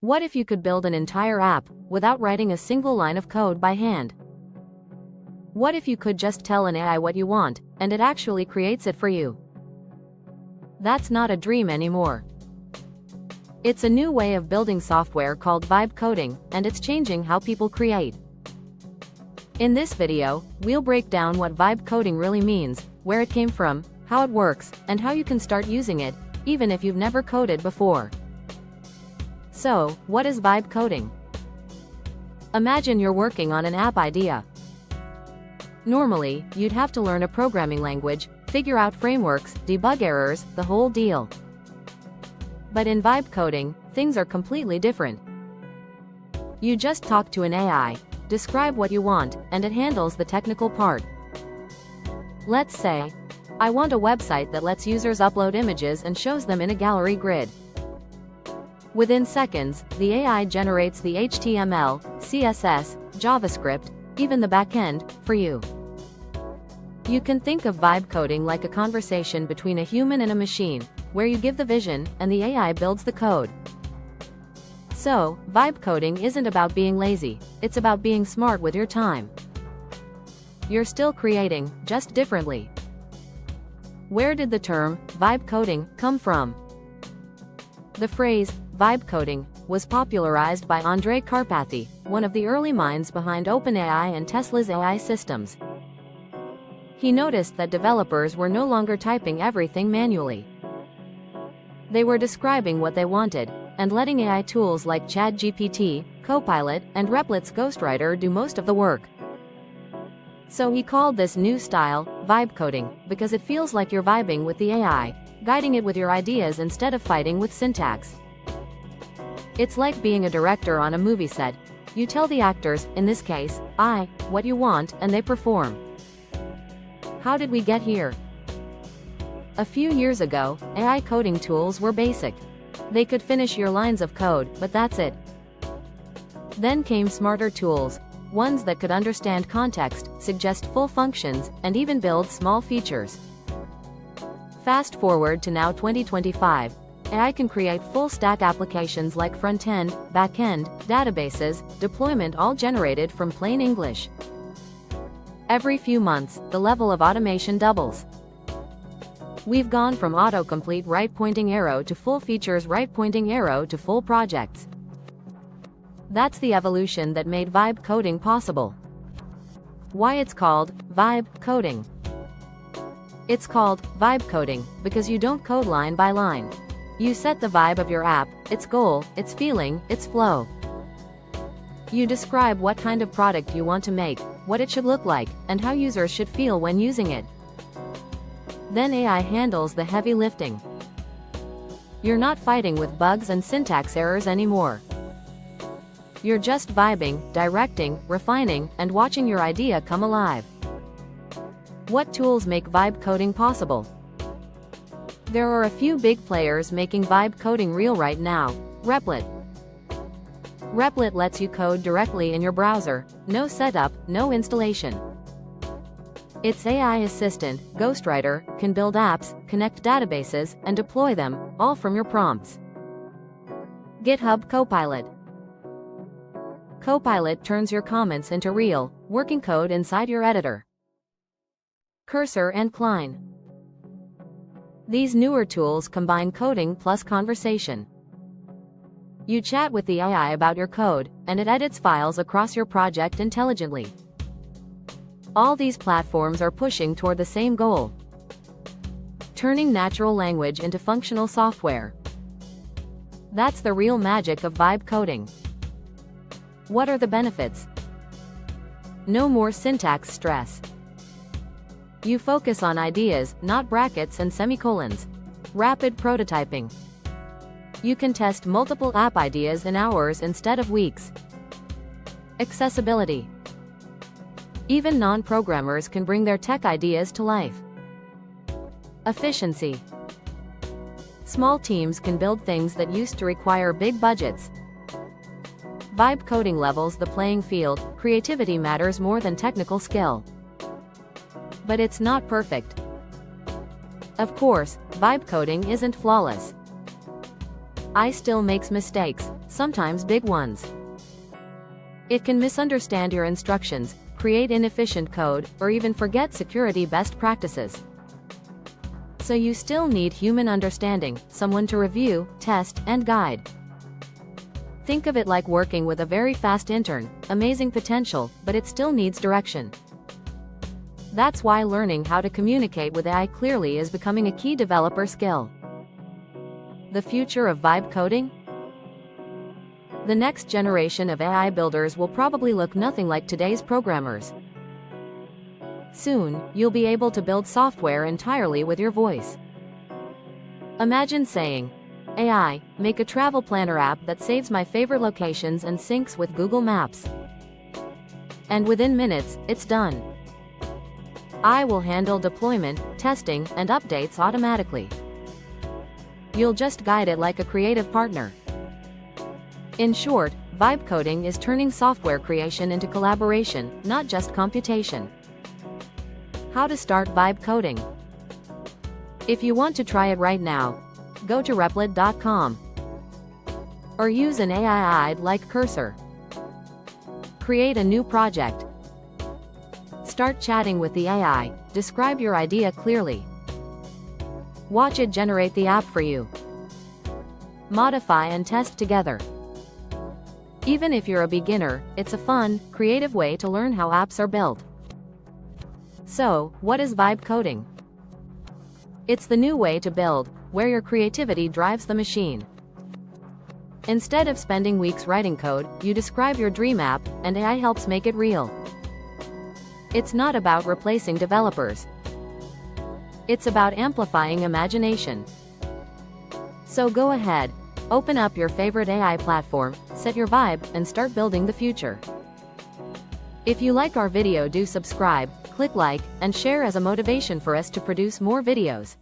What if you could build an entire app without writing a single line of code by hand? What if you could just tell an AI what you want, and it actually creates it for you? That's not a dream anymore. It's a new way of building software called vibe coding, and it's changing how people create. In this video, we'll break down what vibe coding really means, where it came from, how it works, and how you can start using it, even if you've never coded before. So, what is vibe coding? Imagine you're working on an app idea. Normally, you'd have to learn a programming language, figure out frameworks, debug errors, the whole deal. But in vibe coding, things are completely different. You just talk to an AI, describe what you want, and it handles the technical part. Let's say, I want a website that lets users upload images and shows them in a gallery grid. Within seconds, the AI generates the HTML, CSS, JavaScript, even the backend, for you. You can think of vibe coding like a conversation between a human and a machine, where you give the vision, and the AI builds the code. So, vibe coding isn't about being lazy, it's about being smart with your time. You're still creating, just differently. Where did the term, vibe coding, come from? The phrase, vibe coding, was popularized by Andrej Karpathy, one of the early minds behind OpenAI and Tesla's AI systems. He noticed that developers were no longer typing everything manually. They were describing what they wanted, and letting AI tools like ChatGPT, Copilot, and Replit's Ghostwriter do most of the work. So he called this new style, vibe coding, because it feels like you're vibing with the AI, guiding it with your ideas instead of fighting with syntax. It's like being a director on a movie set. You tell the actors, in this case, what you want, and they perform. How did we get here? A few years ago, AI coding tools were basic. They could finish your lines of code, but that's it. Then came smarter tools, ones that could understand context, suggest full functions, and even build small features. Fast forward to now 2025, AI can create full-stack applications like front-end, back-end, databases, deployment, all generated from plain English. Every few months, the level of automation doubles. We've gone from autocomplete right-pointing arrow to full features right-pointing arrow to full projects. That's the evolution that made vibe coding possible. Why it's called vibe coding. It's called vibe coding because you don't code line by line. You set the vibe of your app, its goal, its feeling, its flow. You describe what kind of product you want to make, what it should look like, and how users should feel when using it. Then AI handles the heavy lifting. You're not fighting with bugs and syntax errors anymore. You're just vibing, directing, refining, and watching your idea come alive. What tools make vibe coding possible? There are a few big players making vibe coding real right now. Replit. Replit lets you code directly in your browser, no setup, no installation. Its AI assistant, Ghostwriter, can build apps, connect databases, and deploy them, all from your prompts. GitHub Copilot. Copilot turns your comments into real, working code inside your editor. Cursor and Klein. These newer tools combine coding plus conversation. You chat with the AI about your code, and it edits files across your project intelligently. All these platforms are pushing toward the same goal: turning natural language into functional software. That's the real magic of vibe coding. What are the benefits? No more syntax stress. You focus on ideas, not brackets and semicolons. Rapid prototyping. You can test multiple app ideas in hours instead of weeks. Accessibility. Even non-programmers can bring their tech ideas to life. Efficiency. Small teams can build things that used to require big budgets. Vibe coding levels the playing field. Creativity matters more than technical skill. But it's not perfect. Of course, vibe coding isn't flawless. I still makes mistakes. sometimes big ones. It can misunderstand your instructions, create inefficient code, or even forget security best practices. So you still need human understanding, someone to review, test, and guide. Think of it like working with a very fast intern, amazing potential, but it still needs direction. That's why learning how to communicate with AI clearly is becoming a key developer skill. The future of vibe coding? The next generation of AI builders will probably look nothing like today's programmers. Soon, you'll be able to build software entirely with your voice. Imagine saying, "AI, make a travel planner app that saves my favorite locations and syncs with Google Maps." And within minutes, it's done. I will handle deployment, testing, and updates automatically. You'll just guide it like a creative partner. In short, vibe coding is turning software creation into collaboration, not just computation. How to start vibe coding? If you want to try it right now, go to replit.com or use an AI-like cursor. Create a new project. Start chatting with the AI, describe your idea clearly. Watch it generate the app for you. Modify and test together. Even if you're a beginner, it's a fun, creative way to learn how apps are built. So, what is vibe coding? It's the new way to build, where your creativity drives the machine. Instead of spending weeks writing code, you describe your dream app, and AI helps make it real. It's not about replacing developers. It's about amplifying imagination. So go ahead, open up your favorite AI platform, set your vibe, and start building the future. If you like our video, do subscribe, click like, and share as a motivation for us to produce more videos.